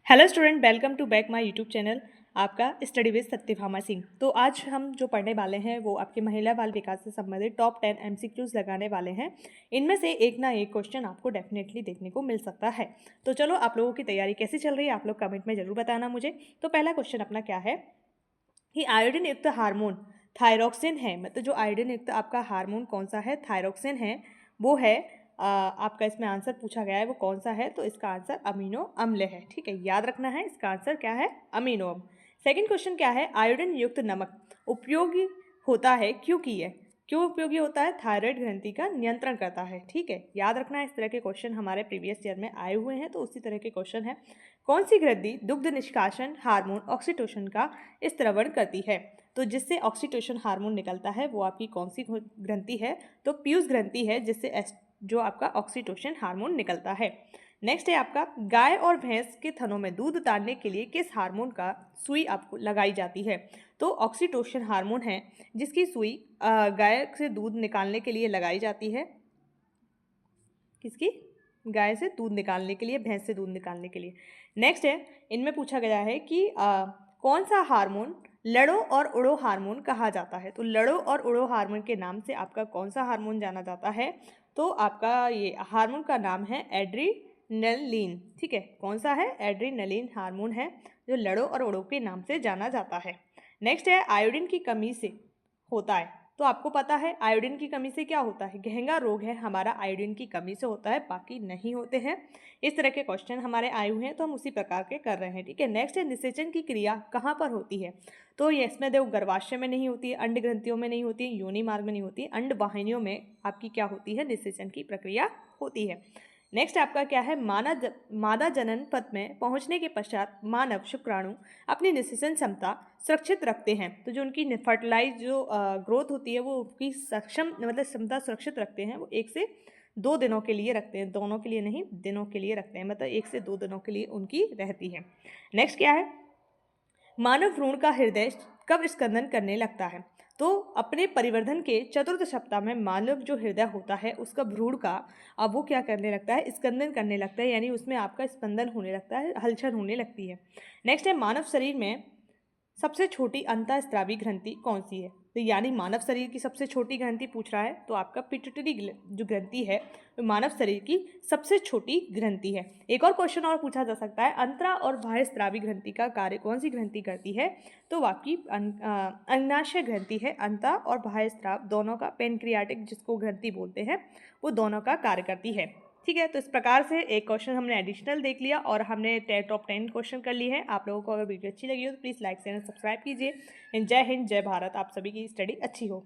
Hello student, welcome to back my YouTube channel. आपका study with Satyabhama Singh. तो आज हम जो पढ़ने वाले हैं वो आपके महिला बाल विकास से संबंधित टॉप 10 एमसीक्यूज लगाने वाले हैं। इनमें से एक ना एक क्वेश्चन आपको डेफिनेटली देखने को मिल सकता है। तो चलो, आप लोगों की तैयारी कैसी चल रही है आप लोग कमेंट में ज़रूर बताना मुझे। तो पहला क्वेश्चन अपना क्या है कि आयोडीन युक्त हार्मोन थायरोक्सिन है। मतलब जो आयोडीन युक्त आपका हार्मोन कौन सा है, थायरोक्सिन है, वो है आपका इसमें आंसर पूछा गया है वो कौन सा है। तो इसका आंसर अमीनो अम्ल है। ठीक है, याद रखना है, इसका आंसर क्या है, अमीनो अम्ल। सेकंड क्वेश्चन क्या है, आयोडीन युक्त नमक उपयोगी होता है क्योंकि यह क्यों उपयोगी होता है, थायराइड ग्रंथि का नियंत्रण करता है। ठीक है, याद रखना है, इस तरह के क्वेश्चन हमारे प्रीवियस ईयर में आए हुए हैं, तो उसी तरह के क्वेश्चन है। कौन सी ग्रंथि दुग्ध निष्कासन हार्मोन ऑक्सीटोसिन का स्त्रवण करती है। तो जिससे ऑक्सीटोसिन हार्मोन निकलता है वो आपकी कौन सी ग्रंथि है, तो पीयूष ग्रंथि है, जिससे जो आपका ऑक्सीटोसिन हार्मोन निकलता है। नेक्स्ट है आपका, गाय और भैंस के थनों में दूध उतारने के लिए किस हार्मोन का सुई आपको लगाई जाती है। तो ऑक्सीटोसिन हार्मोन है, जिसकी सुई गाय से दूध निकालने के लिए लगाई जाती है। किसकी, गाय से दूध निकालने के लिए, भैंस से दूध निकालने के लिए। नेक्स्ट है, इनमें पूछा गया है कि कौन सा हार्मोन लड़ो और उड़ो हार्मोन कहा जाता है। तो लड़ो और उड़ो हार्मोन के नाम से आपका कौन सा हार्मोन जाना जाता है, तो आपका ये हार्मोन का नाम है एड्रीनलिन। ठीक है, कौन सा है, एड्रीनलिन हार्मोन है, जो लड़ो और उड़ो के नाम से जाना जाता है। नेक्स्ट है, आयोडीन की कमी से होता है। तो आपको पता है आयोडीन की कमी से क्या होता है, गहंगा रोग है हमारा, आयोडीन की कमी से होता है, बाकी नहीं होते हैं। इस तरह के क्वेश्चन हमारे आए हुए हैं, तो हम उसी प्रकार के कर रहे हैं। ठीक है, नेक्स्ट है, निषेचन की क्रिया कहाँ पर होती है। तो ये इसमें देखो, गर्भाशय में नहीं होती है, अंड ग्रंथियों में नहीं होती है, योनि मार्ग में नहीं होती है, अंड वाहिनियों में आपकी क्या होती है, निषेचन की प्रक्रिया होती है। नेक्स्ट आपका क्या है, मादा जनन पथ में पहुंचने के पश्चात मानव शुक्राणु अपनी निषेचन क्षमता सुरक्षित रखते हैं। तो जो उनकी फर्टिलाइज जो ग्रोथ होती है वो उनकी सक्षम मतलब क्षमता सुरक्षित रखते हैं। वो 1 से 2 दिनों के लिए रखते हैं, दोनों के लिए नहीं, दिनों के लिए रखते हैं, मतलब 1 से 2 दिनों के लिए उनकी रहती है। नेक्स्ट क्या है, मानव भ्रूण का हृदय कब स्कंदन करने लगता है। तो अपने परिवर्धन के चतुर्थ सप्ताह में मानव जो हृदय होता है उसका भ्रूण का अब वो क्या करने लगता है, स्कंदन करने लगता है, यानी उसमें आपका स्पंदन होने लगता है, हलचल होने लगती है। नेक्स्ट है, मानव शरीर में सबसे छोटी अंतःस्रावी ग्रंथि कौन सी है। तो यानी मानव शरीर की सबसे छोटी ग्रंथि पूछ रहा है, तो आपका पिट्यूटरी जो ग्रंथि है वो मानव शरीर की सबसे छोटी ग्रंथि है। एक और क्वेश्चन और पूछा जा सकता है, अंतरा और बाह्यस्रावी ग्रंथि का कार्य कौन सी ग्रंथि करती है। तो आपकी अग्नाशय ग्रंथि है, अंतः और बाह्यस्राव दोनों का, पेनक्रियाटिक जिसको ग्रंथि बोलते हैं, वो दोनों का कार्य करती है। ठीक है, तो इस प्रकार से एक क्वेश्चन हमने एडिशनल देख लिया और हमने टॉप 10 क्वेश्चन कर लिए हैं। आप लोगों को अगर वीडियो अच्छी लगी हो तो प्लीज़ लाइक शेयर सब्सक्राइब कीजिए। जय हिंद, जय भारत, आप सभी की स्टडी अच्छी हो।